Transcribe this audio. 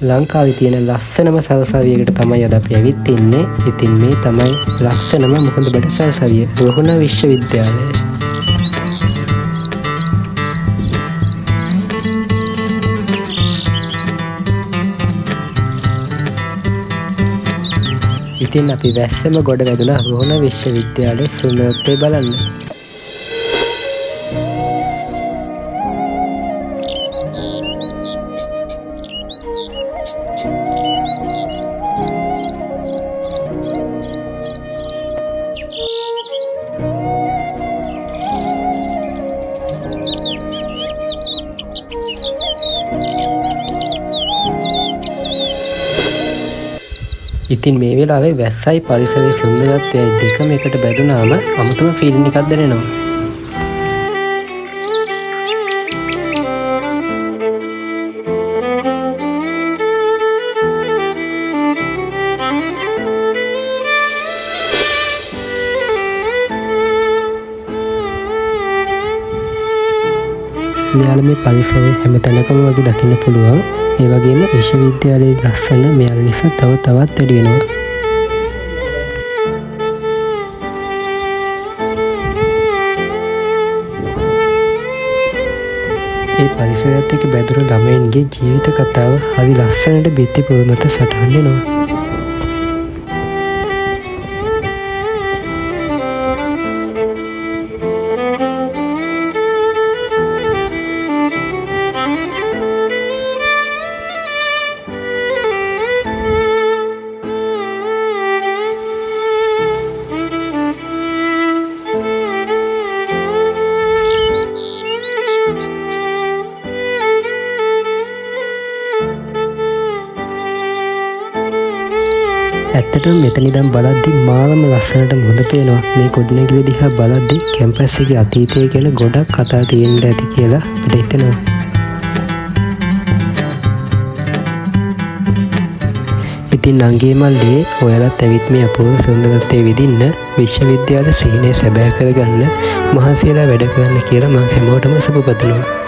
ලංකාවේ තියෙන ලස්සනම සරසවියකට තමයි අද අපි ඇවිත් ඉන්නේ. ඉතින් මේ තමයි ලස්සනම මුහුද බඩ සරසවිය. රුහුණ විශ්වවිද්‍යාලය. ඉතින් අපි වැස්සම ගොඩ වැදුණා රුහුණ විශ්වවිද්‍යාලයේ සුන්දරත්වය බලන්න. ඉතින් මේ වෙලාවේ වැස්සයි පරිසරයේ සුන්දරත්වයයි දෙකම එකට බැඳුනාම අමුතුම ෆීලිං එකක් දැනෙනවා. මෙයාලා මේ පරිසරයේ හැමතැනකම වගේ දකින්න පුළුවන්. ඒ වගේම විශ්වවිද්‍යාලයේ ලස්සන මෙයාලා නිසා තවත් වැඩි වෙනවා. ඒ පරිසරයත් එක්ක බැඳුණු ළමයින්ගේ ජීවිත කතාව හරි ලස්සනට බිත්ති පොල් මත සටහන් වෙනවා. ඇත්තටම මෙතන ඉඳන් බලද්දි මාළම ලස්සනට මුහුද පේනවා. මේ ගොඩනැගිලි දිහා බලද්දි කැම්පස් එකේ අතීතය ගැන ගොඩක් කතා තියෙන්න ඇති කියලා අපිට හිතෙනවා. ඉතින් නංගී මල්ලියේ ඔයාලත් ඇවිත් මේ අපූර්ව සුන්දරත්වයේ විඳින්න විශ්වවිද්‍යාල සීනේ සැබෑ කරගන්න මහන්සියලා වැඩ කරන්න කියලා මම හැමෝටම සුබ පතනවා.